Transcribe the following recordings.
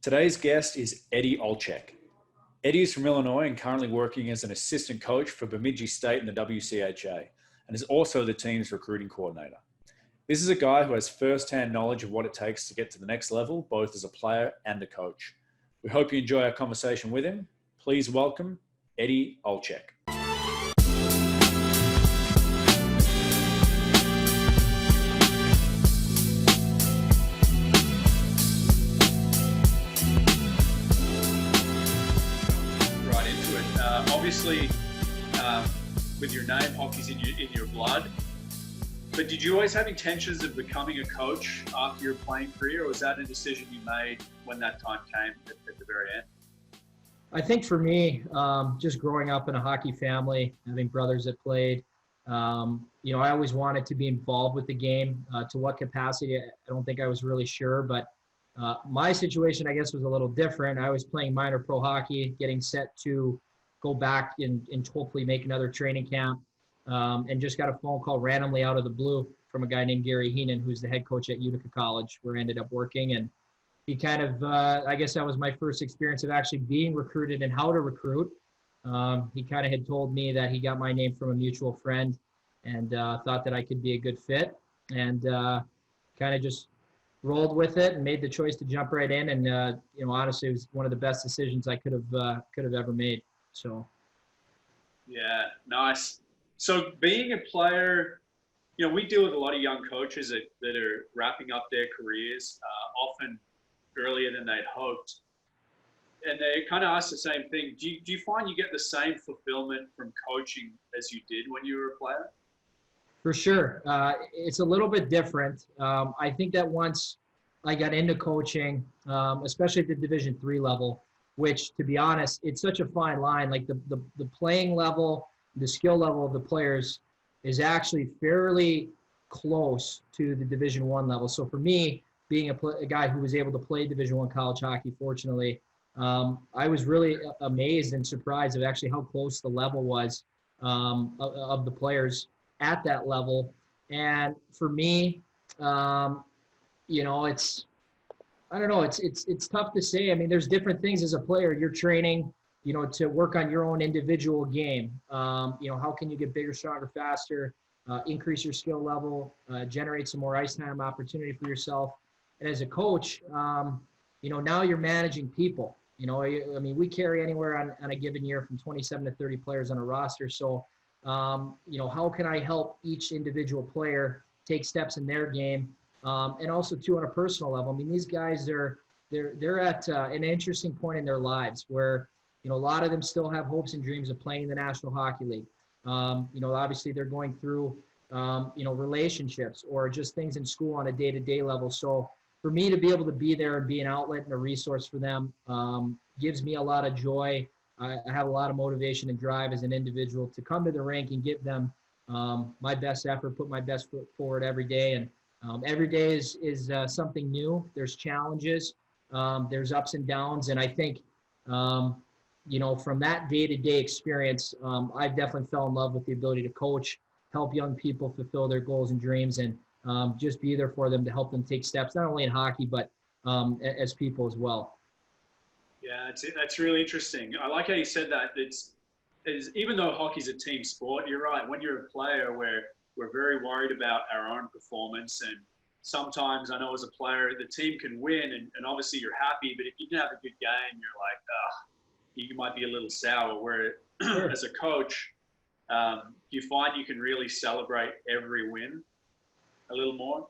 Today's guest is Eddie Olczyk. Eddie is from Illinois and currently working as an assistant coach for Bemidji State in the WCHA and is also the team's recruiting coordinator. This is a guy who has first-hand knowledge of what it takes to get to the next level, both as a player and a coach. We hope you enjoy our conversation with him. Please welcome Eddie Olczyk. Obviously, with your name, hockey's in your blood. But did you always have intentions of becoming a coach after your playing career, or was that a decision you made when that time came at the very end? I think for me, just growing up in a hockey family, having brothers that played, I always wanted to be involved with the game. To what capacity, I don't think I was really sure. But my situation, I guess, was a little different. I was playing minor pro hockey, getting set to go back and hopefully make another training camp, and just got a phone call randomly out of the blue from a guy named Gary Heenan, who's the head coach at Utica College, where I ended up working. And he kind of, I guess that was my first experience of actually being recruited and how to recruit. He kind of had told me that he got my name from a mutual friend and thought that I could be a good fit, and kind of just rolled with it and made the choice to jump right in. And, honestly, it was one of the best decisions I could have ever made. So, yeah, nice. So being a player, we deal with a lot of young coaches that are wrapping up their careers, often earlier than they'd hoped. And they kind of ask the same thing. Do you find you get the same fulfillment from coaching as you did when you were a player? For sure. It's a little bit different. I think that once I got into coaching, especially at the Division III level, which, to be honest, it's such a fine line. Like the playing level, the skill level of the players is actually fairly close to the Division I level. So for me, being a guy who was able to play Division I college hockey, fortunately, I was really amazed and surprised of actually how close the level was of the players at that level. And for me, it's, I don't know. It's tough to say. I mean, there's different things as a player. You're training, to work on your own individual game. How can you get bigger, stronger, faster, increase your skill level, generate some more ice time opportunity for yourself. And as a coach, now you're managing people. We carry anywhere on a given year from 27 to 30 players on a roster. So, how can I help each individual player take steps in their game? And also too, on a personal level. I mean, these guys they're at an interesting point in their lives where, a lot of them still have hopes and dreams of playing in the National Hockey League. Obviously they're going through, relationships or just things in school on a day-to-day level. So for me to be able to be there and be an outlet and a resource for them gives me a lot of joy. I have a lot of motivation and drive as an individual to come to the rink and give them my best effort, put my best foot forward every day. And every day is something new. There's challenges, there's ups and downs. And I think, from that day-to-day experience, I've definitely fell in love with the ability to coach, help young people fulfill their goals and dreams, and just be there for them to help them take steps, not only in hockey, but as people as well. Yeah, that's really interesting. I like how you said that. It's even though hockey's a team sport, you're right. When you're a player, we're very worried about our own performance, and sometimes I know as a player the team can win and obviously you're happy, but if you didn't have a good game, you're like, you might be a little sour. Where Sure. As a coach, you find you can really celebrate every win a little more?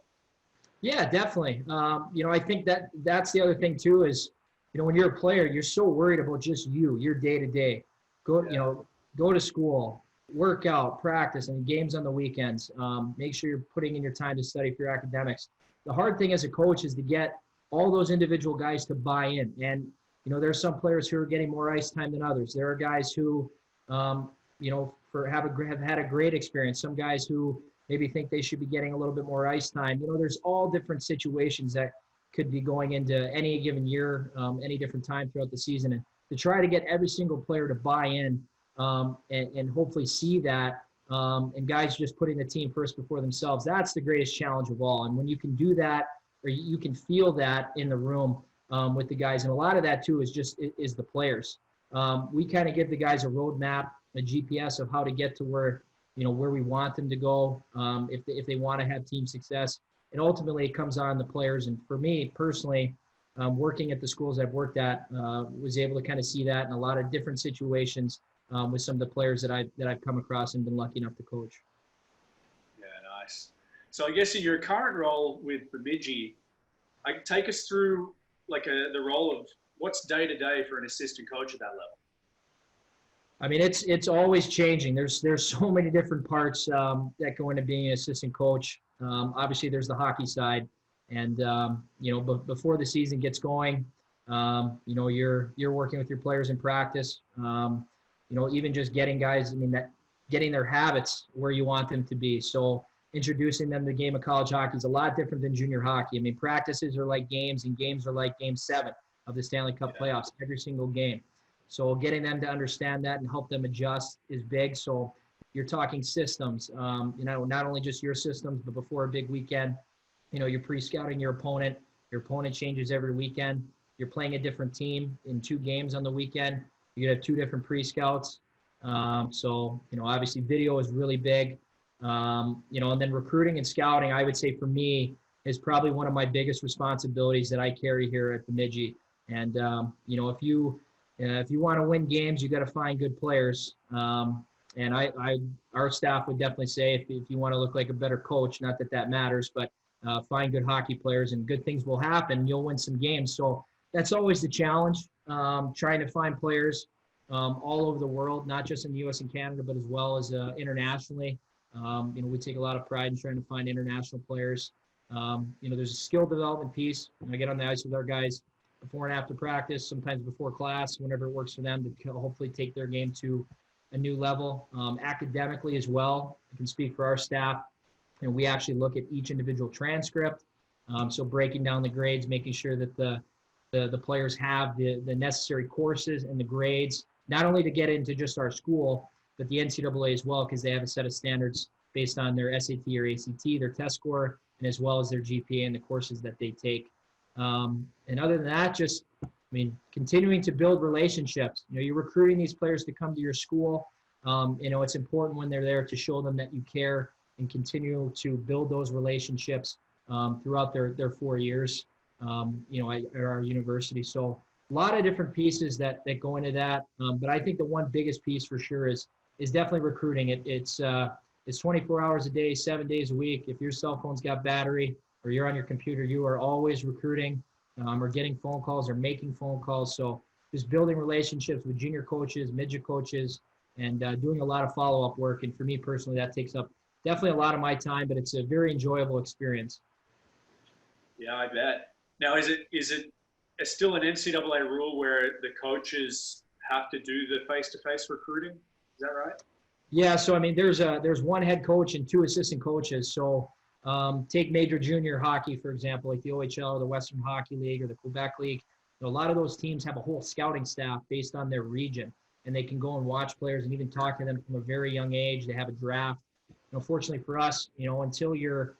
Yeah, definitely. I think that's the other thing too is, when you're a player, you're so worried about just your day to day. Go to school, work out, practice, and games on the weekends. Make sure you're putting in your time to study for your academics. The hard thing as a coach is to get all those individual guys to buy in. And, there's some players who are getting more ice time than others. There are guys who, have had a great experience. Some guys who maybe think they should be getting a little bit more ice time. There's all different situations that could be going into any given year, any different time throughout the season. And to try to get every single player to buy in and hopefully see that, and guys just putting the team first before themselves, that's the greatest challenge of all. And when you can do that, or you can feel that in the room, with the guys. And a lot of that too is the players. We kind of give the guys a roadmap, a GPS of how to get to where we want them to go, if they want to have team success. And ultimately, it comes on the players. And for me personally, working at the schools I've worked at, was able to kind of see that in a lot of different situations with some of the players that I've come across and been lucky enough to coach. Yeah, nice. So I guess in your current role with Bemidji, take us through the role of what's day to day for an assistant coach at that level. I mean, it's always changing. There's so many different parts that go into being an assistant coach. Obviously, there's the hockey side, and before the season gets going, you're working with your players in practice. Even just getting guys. I mean, getting their habits where you want them to be. So introducing them to the game of college hockey is a lot different than junior hockey. I mean, practices are like games, and games are like Game 7 of the Stanley Cup playoffs, every single game. So getting them to understand that and help them adjust is big. So you're talking systems, not only just your systems, but before a big weekend, you're pre-scouting your opponent. Your opponent changes every weekend. You're playing a different team in 2 games on the weekend. You have 2 different pre-scouts. So obviously video is really big. And then recruiting and scouting, I would say for me, is probably one of my biggest responsibilities that I carry here at Bemidji. And, if you want to win games, you got to find good players. And our staff would definitely say if you want to look like a better coach, not that matters, but find good hockey players and good things will happen. You'll win some games. So that's always the challenge, trying to find players all over the world, not just in the U.S. and Canada, but as well as internationally. We take a lot of pride in trying to find international players. There's a skill development piece. I get on the ice with our guys before and after practice, sometimes before class, whenever it works for them to hopefully take their game to a new level. Academically as well, I can speak for our staff. And we actually look at each individual transcript. So breaking down the grades, making sure that the players have the necessary courses and the grades, not only to get into just our school, but the NCAA as well, because they have a set of standards based on their SAT or ACT, their test score, and as well as their GPA and the courses that they take. And other than that, continuing to build relationships. You're recruiting these players to come to your school. It's important when they're there to show them that you care and continue to build those relationships throughout their 4 years, at our university. So a lot of different pieces that go into that. But I think the one biggest piece for sure is definitely recruiting. It's 24 hours a day, 7 days a week. If your cell phone's got battery or you're on your computer, you are always recruiting or getting phone calls or making phone calls. So just building relationships with junior coaches, midget coaches, and doing a lot of follow-up work. And for me personally, that takes up definitely a lot of my time, but it's a very enjoyable experience. Yeah, I bet. Now, is it still an NCAA rule where the coaches have to do the face-to-face recruiting? Is that right? Yeah, so there's one head coach and 2 assistant coaches. So take major junior hockey, for example, like the OHL or the Western Hockey League or the Quebec League. A lot of those teams have a whole scouting staff based on their region, and they can go and watch players and even talk to them from a very young age. They have a draft. Fortunately for us, until your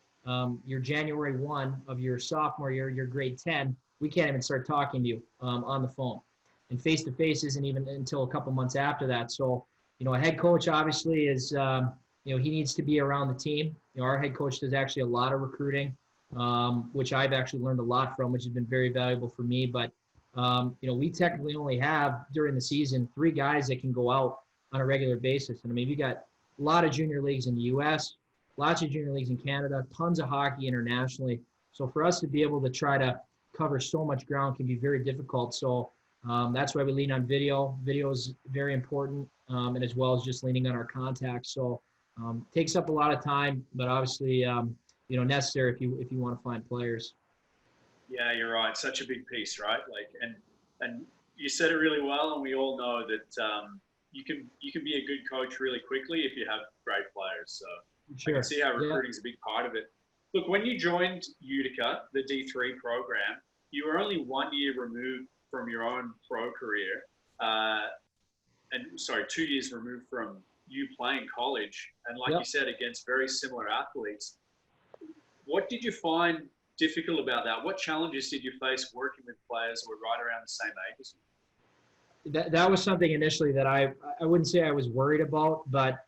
January 1 of your sophomore year, your grade 10, we can't even start talking to you on the phone. And face-to-face isn't even until a couple months after that. So, a head coach obviously is, he needs to be around the team. Our head coach does actually a lot of recruiting, which I've actually learned a lot from, which has been very valuable for me. But, we technically only have during the season 3 guys that can go out on a regular basis. And you got a lot of junior leagues in the U.S., lots of junior leagues in Canada, tons of hockey internationally. So for us to be able to try to cover so much ground can be very difficult. So that's why we lean on video. Video is very important, and as well as just leaning on our contacts. So takes up a lot of time, but obviously, necessary if you want to find players. Yeah, you're right. Such a big piece, right? And you said it really well, and we all know that you can be a good coach really quickly if you have great players. So sure. I can see how recruiting is a big part of it. Look, when you joined Utica, the D3 program, you were only 1 year removed from your own pro career, 2 years removed from you playing college, and like you said, against very similar athletes. What did you find difficult about that? What challenges did you face working with players who were right around the same age as you? That was something initially that I wouldn't say I was worried about, but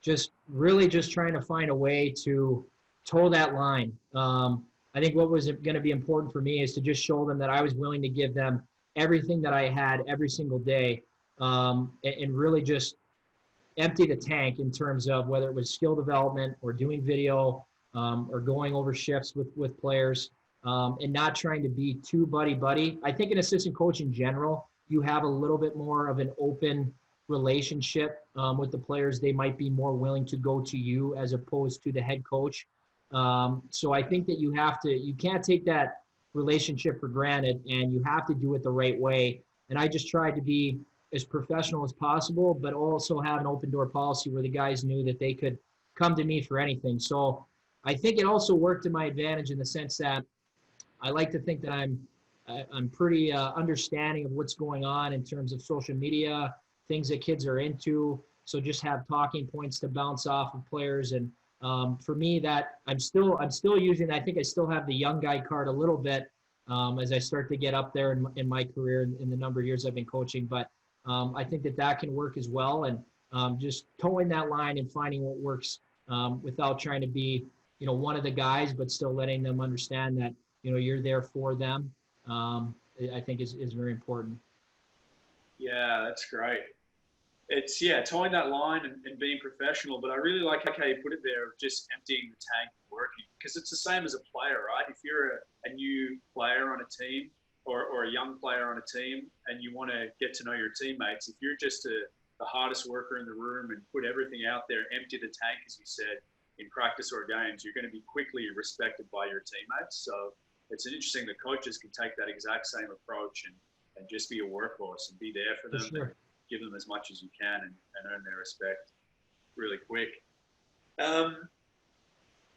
just really just trying to find a way to toe that line. I think what was going to be important for me is to just show them that I was willing to give them everything that I had every single day, and really just empty the tank in terms of whether it was skill development or doing video, or going over shifts with players, and not trying to be too buddy. I think an assistant coach in general, you have a little bit more of an open relationship with the players. They might be more willing to go to you as opposed to the head coach. So I think that you can't take that relationship for granted, and you have to do it the right way. And I just tried to be as professional as possible, but also have an open door policy where the guys knew that they could come to me for anything. So I think it also worked to my advantage in the sense that I like to think that I'm pretty understanding of what's going on in terms of social media, things that kids are into. So just have talking points to bounce off of players. And for me, that I'm still using. I think I still have the young guy card a little bit as I start to get up there in my career in the number of years I've been coaching. But I think that can work as well. And just towing that line and finding what works without trying to be, one of the guys, but still letting them understand that, you're there for them. I think is very important. Yeah, that's great. It's, towing that line and being professional, but I really like how you put it there, of just emptying the tank and working, because it's the same as a player, right? If you're a new player on a team or a young player on a team and you want to get to know your teammates, if you're just the hardest worker in the room and put everything out there, empty the tank, as you said, in practice or games, you're going to be quickly respected by your teammates. So it's interesting that coaches can take that exact same approach and just be a workhorse and be there for them. For sure. Give them as much as you can and earn their respect really quick.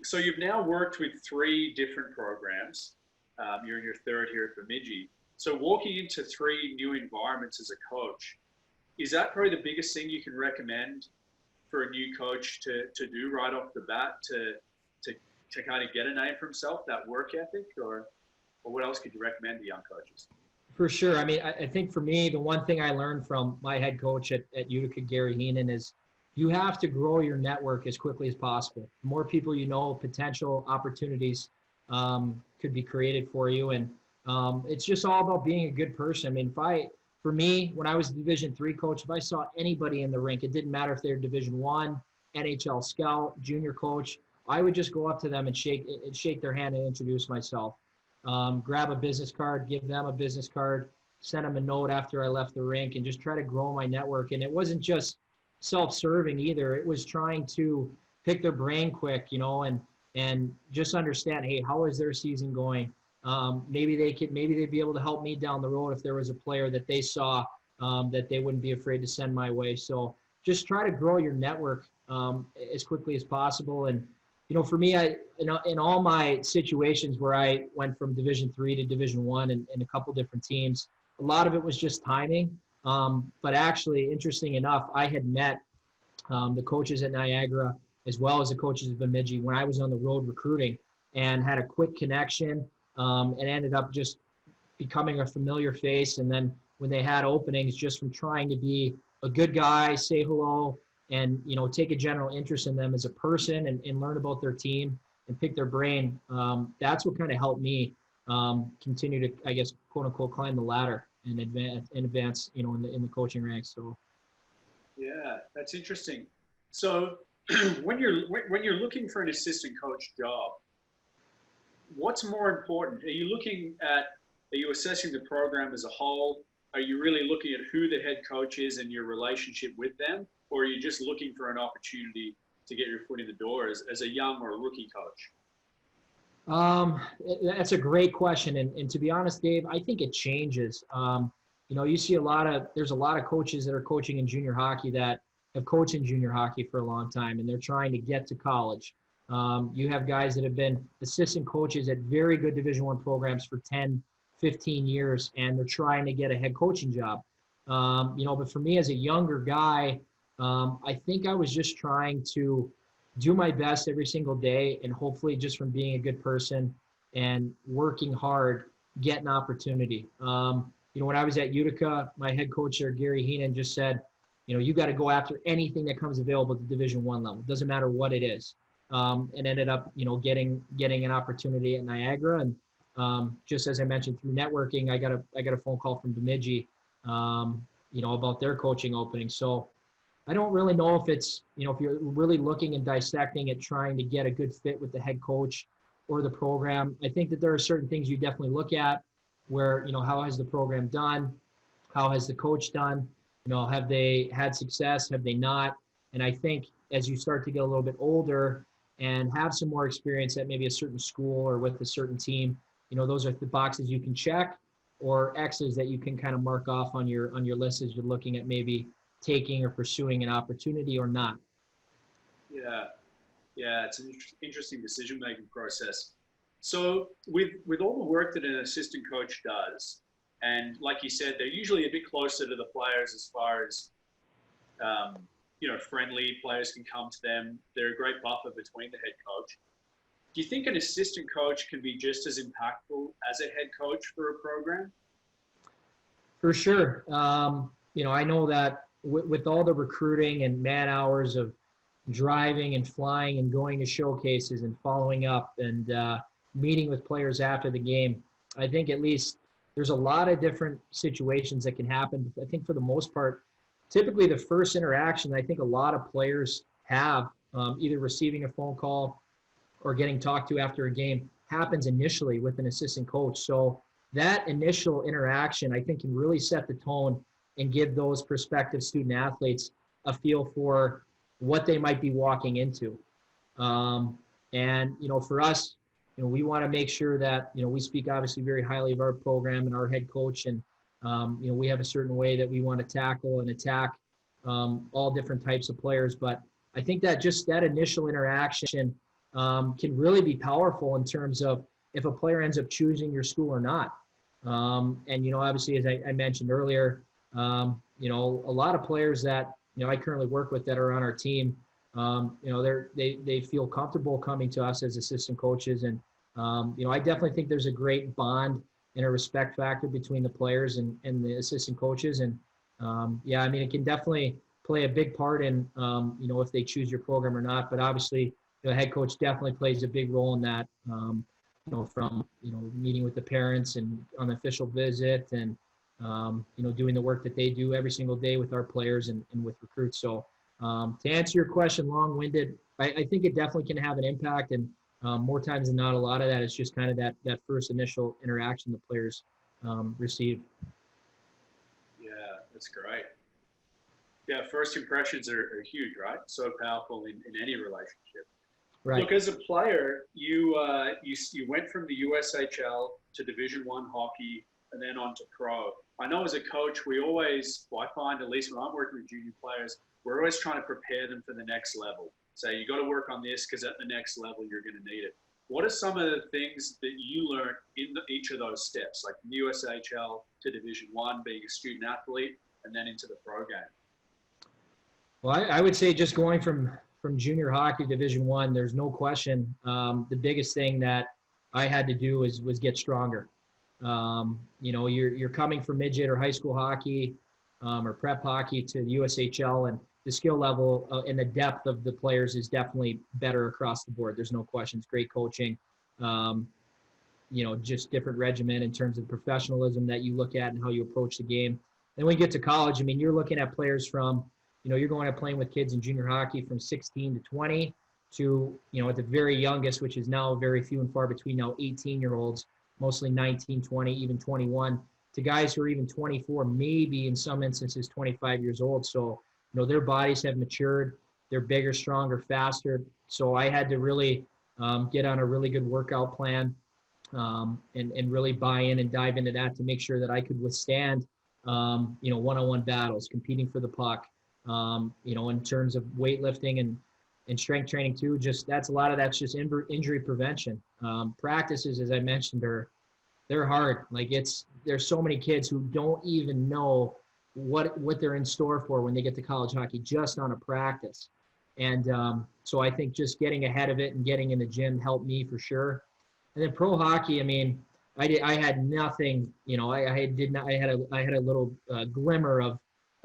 So you've now worked with 3 different programs. You're in your 3rd here at Bemidji. So walking into 3 new environments as a coach, is that probably the biggest thing you can recommend for a new coach to do right off the bat to kind of get a name for himself, that work ethic, or what else could you recommend to young coaches? For sure. I mean, I think for me, the one thing I learned from my head coach at Utica, Gary Heenan, is you have to grow your network as quickly as possible. The more people you know, potential opportunities could be created for you. And it's just all about being a good person. I mean, for me, when I was a Division III coach, if I saw anybody in the rink, it didn't matter if they're Division I, NHL scout, junior coach, I would just go up to them and shake their hand and introduce myself. Grab a business card, give them a business card, send them a note after I left the rink, and just try to grow my network. And it wasn't just self-serving either. It was trying to pick their brain quick, and just understand, hey, how is their season going? Maybe they'd be able to help me down the road if there was a player that they saw that they wouldn't be afraid to send my way. So just try to grow your network as quickly as possible. And for me, in all my situations where I went from Division III to Division I in a couple different teams, a lot of it was just timing. But actually, interesting enough, I had met the coaches at Niagara as well as the coaches at Bemidji when I was on the road recruiting, and had a quick connection, and ended up just becoming a familiar face. And then when they had openings, just from trying to be a good guy, say hello, and take a general interest in them as a person, and learn about their team and pick their brain. That's what kind of helped me continue to, I guess, quote unquote, climb the ladder and advance in the coaching ranks. So yeah, that's interesting. So when you're looking for an assistant coach job, what's more important? Are you assessing the program as a whole? Are you really looking at who the head coach is and your relationship with them? Or are you just looking for an opportunity to get your foot in the door as a young or a rookie coach? That's a great question. And to be honest, Dave, I think it changes. You see there's a lot of coaches that are coaching in junior hockey that have coached in junior hockey for a long time, and they're trying to get to college. You have guys that have been assistant coaches at very good Division I programs for 10, 15 years, and they're trying to get a head coaching job. But for me as a younger guy, I think I was just trying to do my best every single day, and hopefully just from being a good person and working hard, get an opportunity. When I was at Utica, my head coach there, Gary Heenan, just said, you got to go after anything that comes available at the Division I level. It doesn't matter what it is. And ended up, getting an opportunity at Niagara. And just as I mentioned, through networking, I got a phone call from Bemidji, about their coaching opening. So I don't really know if it's, if you're really looking and dissecting it, trying to get a good fit with the head coach or the program. I think that there are certain things you definitely look at where, how has the program done? How has the coach done? Have they had success? Have they not? And I think as you start to get a little bit older and have some more experience at maybe a certain school or with a certain team, those are the boxes you can check, or X's that you can kind of mark off on your list as you're looking at maybe taking or pursuing an opportunity or not. Yeah, it's an interesting decision-making process. So with all the work that an assistant coach does, and like you said, they're usually a bit closer to the players as far as, friendly players can come to them. They're a great buffer between the head coach. Do you think an assistant coach can be just as impactful as a head coach for a program? For sure. I know that with all the recruiting and man hours of driving and flying and going to showcases and following up and meeting with players after the game, I think at least there's a lot of different situations that can happen. I think for the most part, typically the first interaction I think a lot of players have, either receiving a phone call or getting talked to after a game, happens initially with an assistant coach. So that initial interaction, I think, can really set the tone and give those prospective student athletes a feel for what they might be walking into. For us, we want to make sure that, we speak obviously very highly of our program and our head coach. And, we have a certain way that we want to tackle and attack all different types of players. But I think that just that initial interaction can really be powerful in terms of if a player ends up choosing your school or not. Obviously, as I mentioned earlier, a lot of players that, I currently work with that are on our team, they feel comfortable coming to us as assistant coaches. And, I definitely think there's a great bond and a respect factor between the players and the assistant coaches. And, it can definitely play a big part in, if they choose your program or not. But obviously, the head coach definitely plays a big role in that, from, meeting with the parents and on the official visit and, doing the work that they do every single day with our players and with recruits. So to answer your question, long-winded, I think it definitely can have an impact. And more times than not, a lot of that is just kind of that first initial interaction the players receive. Yeah, that's great. Yeah, first impressions are huge, right? So powerful in any relationship. Right. Look, as a player, you went from the USHL to Division I hockey and then on to pro. I know as a coach, I find, at least when I'm working with junior players, we're always trying to prepare them for the next level. So you got to work on this because at the next level, you're going to need it. What are some of the things that you learned in each of those steps, like from USHL to Division I, being a student athlete, and then into the pro game? Well, I would say just going from junior hockey to Division I, there's no question. The biggest thing that I had to do was get stronger. You're coming from midget or high school hockey or prep hockey to the USHL, and the skill level and the depth of the players is definitely better across the board. There's no questions. Great coaching, just different regimen in terms of professionalism that you look at and how you approach the game. Then when you get to college, you're looking at players from, you're going to playing with kids in junior hockey from 16 to 20 to, at the very youngest, which is now very few and far between now, 18-year-olds, mostly 19, 20, even 21, to guys who are even 24, maybe in some instances 25 years old. So, their bodies have matured. They're bigger, stronger, faster. So I had to really get on a really good workout plan and really buy in and dive into that to make sure that I could withstand, one-on-one battles, competing for the puck, in terms of weightlifting and strength training too. A lot of that's just injury prevention. Practices, as I mentioned, they're hard. There's so many kids who don't even know what they're in store for when they get to college hockey just on a practice. And so I think just getting ahead of it and getting in the gym helped me for sure. And then pro hockey, I mean, I had nothing, you know, I had a little glimmer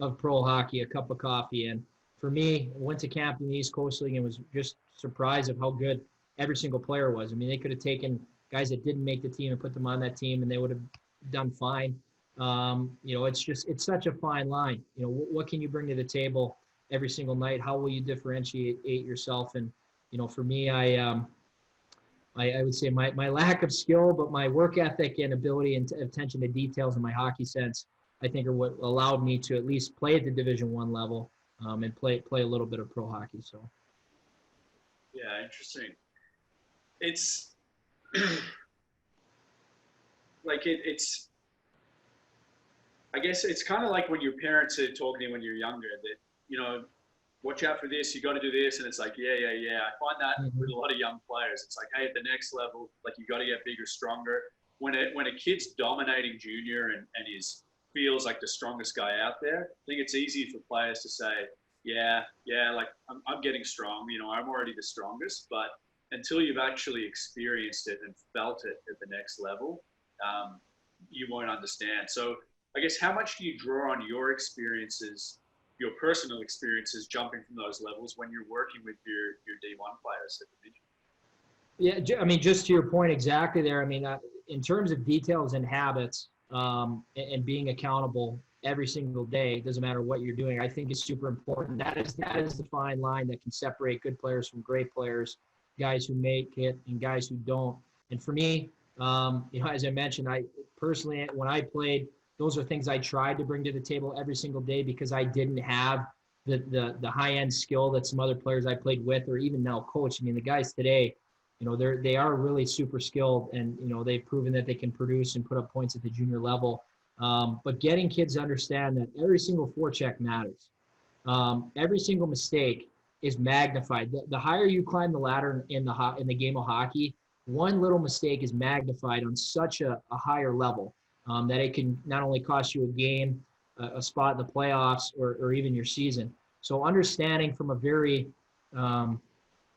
of pro hockey, a cup of coffee. And for me, I went to camp in the East Coast League and was just surprised of how good every single player was. I mean, they could have taken guys that didn't make the team and put them on that team and they would have done fine. You know, it's such a fine line. You know, what can you bring to the table every single night? How will you differentiate yourself? And, you know, for me, I would say my lack of skill, but my work ethic and ability and attention to details and my hockey sense, I think, are what allowed me to at least play at the Division I level and play a little bit of pro hockey. So. Yeah, interesting. It's like it's. I guess it's kind of like when your parents are talking to you when you're younger that, you know, watch out for this, you got to do this. And it's like, yeah. I find that with a lot of young players. It's like, hey, at the next level, like you got to get bigger, stronger. When a kid's dominating junior and feels like the strongest guy out there, I think it's easy for players to say, yeah, like I'm getting strong, you know, I'm already the strongest. But until you've actually experienced it and felt it at the next level, you won't understand. So I guess how much do you draw on your experiences, your personal experiences jumping from those levels when you're working with your D1 players at the Bemidji? Yeah, I mean, just to your point exactly there, I mean, in terms of details and habits and being accountable every single day, it doesn't matter what you're doing, I think is super important. That is the fine line that can separate good players from great players, guys who make it and guys who don't. And for me, you know, as I mentioned, I personally, when I played, those are things I tried to bring to the table every single day because I didn't have the high-end skill that some other players I played with or even now coach. I mean, the guys today, you know, they are really super skilled and, you know, they've proven that they can produce and put up points at the junior level. But getting kids to understand that every single forecheck matters. Every single mistake is magnified. The higher you climb the ladder in the game of hockey, one little mistake is magnified on such a higher level. That it can not only cost you a game, a spot in the playoffs, or even your season. So understanding from a very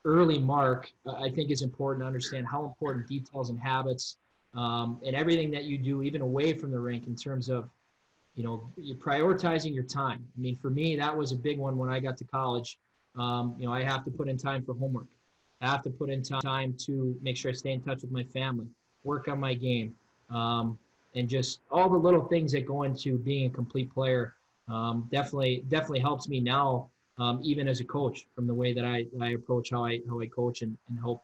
early mark, I think is important to understand how important details and habits and everything that you do, even away from the rink, in terms of, you know, you're prioritizing your time. I mean, for me, that was a big one when I got to college. You know, I have to put in time for homework. I have to put in time to make sure I stay in touch with my family, work on my game. And just all the little things that go into being a complete player definitely helps me now, even as a coach, from the way that I approach how I coach and help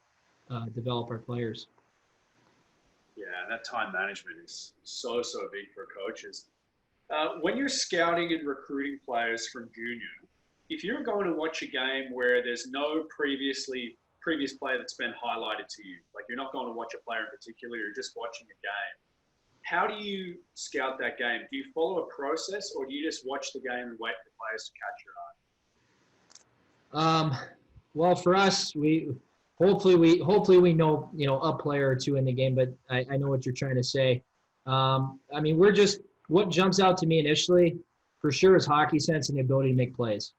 develop our players. Yeah, that time management is so big for coaches. When you're scouting and recruiting players from junior, if you're going to watch a game where there's no previous player that's been highlighted to you, like you're not going to watch a player in particular, you're just watching a game, how do you scout that game? Do you follow a process, or do you just watch the game and wait for players to catch your eye? Well, for us, hopefully we know, you know, a player or two in the game, but I know what you're trying to say. I mean, what jumps out to me initially, for sure, is hockey sense and the ability to make plays.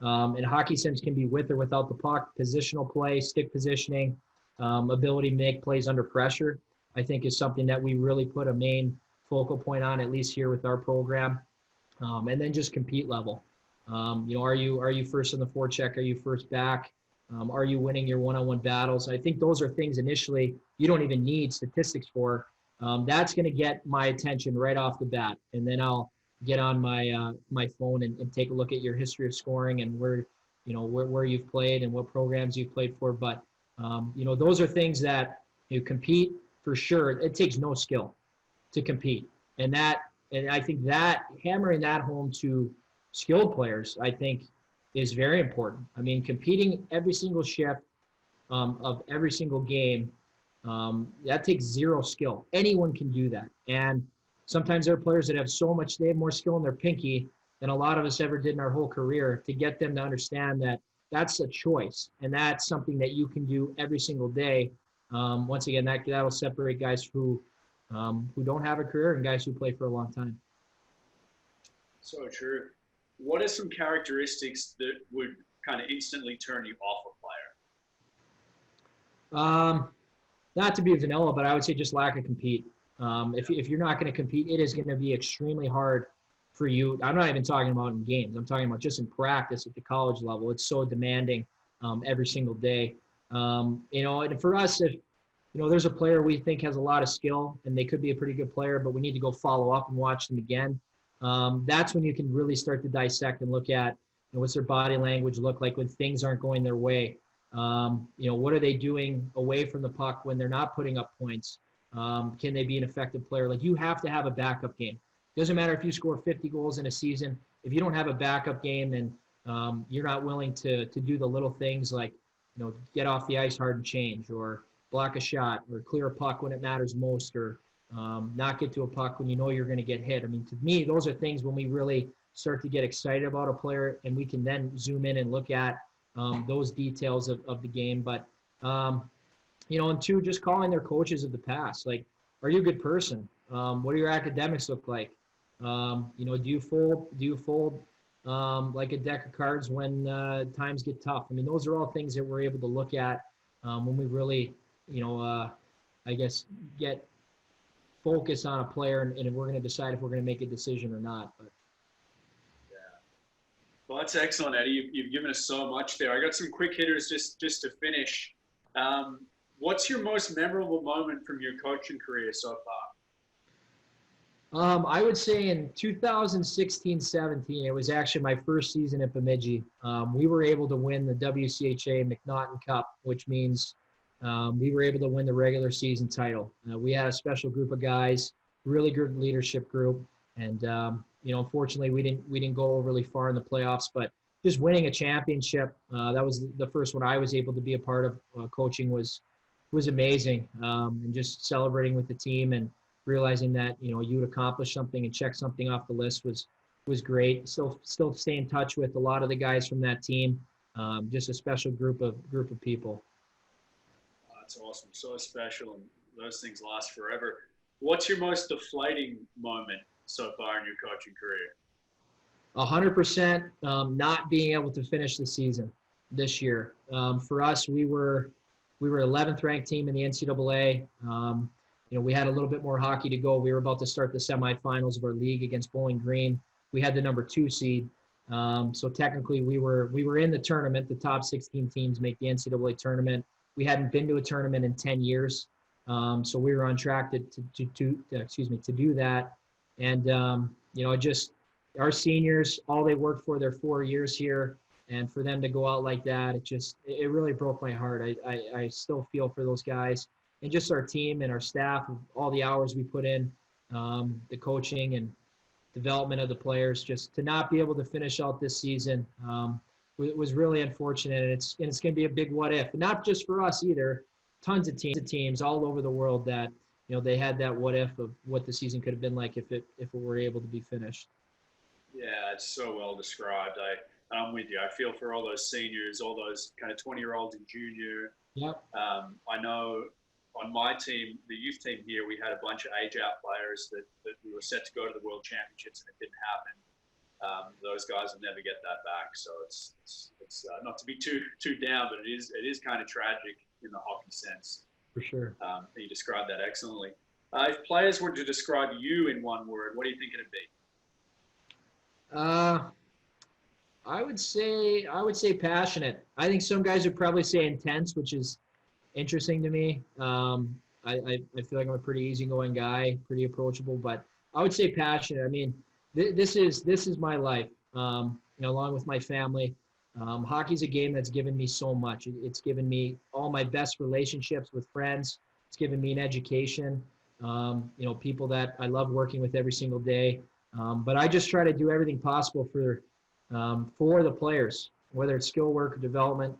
And hockey sense can be with or without the puck, positional play, stick positioning, ability to make plays under pressure, I think is something that we really put a main focal point on, at least here with our program. And then just compete level. You know, are you first in the forecheck? Are you first back? Are you winning your one-on-one battles? I think those are things initially you don't even need statistics for. That's going to get my attention right off the bat. And then I'll get on my my phone and take a look at your history of scoring and where you've played and what programs you've played for. But, you know, those are things that you compete. For sure, it takes no skill to compete, and I think that hammering that home to skilled players, I think, is very important. I mean, competing every single shift of every single game, that takes zero skill. Anyone can do that, and sometimes there are players that they have more skill in their pinky than a lot of us ever did in our whole career. To get them to understand that that's a choice, and that's something that you can do every single day. Once again, that'll separate guys who don't have a career and guys who play for a long time. So true. What are some characteristics that would kind of instantly turn you off a player? not to be vanilla, but I would say just lack of compete. If you're not going to compete, it is going to be extremely hard for you. I'm not even talking about in games. I'm talking about just in practice at the college level. It's so demanding every single day. And for us, if there's a player we think has a lot of skill and they could be a pretty good player, but we need to go follow up and watch them again. That's when you can really start to dissect and look at what's their body language look like when things aren't going their way. What are they doing away from the puck when they're not putting up points? Can they be an effective player? Like, you have to have a backup game. Doesn't matter if you score 50 goals in a season. If you don't have a backup game and you're not willing to do the little things like, get off the ice hard and change, or block a shot, or clear a puck when it matters most, or not get to a puck when you're going to get hit. I mean, to me, those are things when we really start to get excited about a player, and we can then zoom in and look at those details of the game. But, and two, just calling their coaches of the past. Like, are you a good person? What do your academics look like? Do you fold like a deck of cards when times get tough? I mean, those are all things that we're able to look at when we really, I guess, get focus on a player, and we're going to decide if we're going to make a decision or not. But yeah, well, that's excellent, Eddie. You've given us so much there. I got some quick hitters just to finish. What's your most memorable moment from your coaching career so far? I would say in 2016-17, it was actually my first season at Bemidji. We were able to win the WCHA McNaughton Cup, which means we were able to win the regular season title. We had a special group of guys, really good leadership group, and unfortunately we didn't go overly far in the playoffs. But just winning a championship, that was the first one I was able to be a part of. Coaching was amazing, and just celebrating with the team and realizing that you'd accomplished something and check something off the list was great. Still stay in touch with a lot of the guys from that team. Just a special group of people. That's awesome. So special, and those things last forever. What's your most deflating moment so far in your coaching career? 100% not being able to finish the season this year. For us, we were 11th ranked team in the NCAA. We had a little bit more hockey to go. We were about to start the semifinals of our league against Bowling Green. We had the number 2 seed. So technically we were in the tournament. The top 16 teams make the NCAA tournament. We hadn't been to a tournament in 10 years. So we were on track to do that. And, just our seniors, all they worked for their 4 years here, and for them to go out like that, it really broke my heart. I still feel for those guys. And just our team and our staff, all the hours we put in, the coaching and development of the players, just to not be able to finish out this season was really unfortunate. And it's going to be a big what if, not just for us either. Tons of teams all over the world that they had that what if of what the season could have been like if it were able to be finished. Yeah, it's so well described. I'm with you. I feel for all those seniors, all those kind of 20-year-olds and junior. Yep. I know. On my team, the youth team here, we had a bunch of age-out players that we were set to go to the World Championships, and it didn't happen. Those guys will never get that back. So it's not to be too down, but it is kind of tragic in the hockey sense. For sure. You described that excellently. If players were to describe you in one word, what do you think it'd be? I would say passionate. I think some guys would probably say intense, which is interesting to me. I feel like I'm a pretty easygoing guy, pretty approachable, but I would say passionate. I mean, this is my life, along with my family. Hockey's a game that's given me so much. It's given me all my best relationships with friends. It's given me an education, people that I love working with every single day. But I just try to do everything possible for the players, whether it's skill work or development,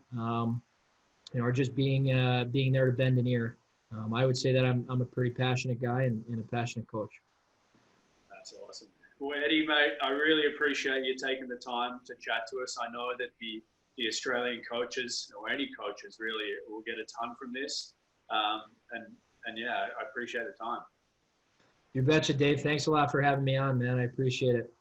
or just being there to bend an ear. I would say that I'm a pretty passionate guy and a passionate coach. That's awesome. Well, Eddie, mate, I really appreciate you taking the time to chat to us. I know that the Australian coaches, or any coaches really, will get a ton from this. And yeah, I appreciate the time. You betcha, Dave. Thanks a lot for having me on, man. I appreciate it.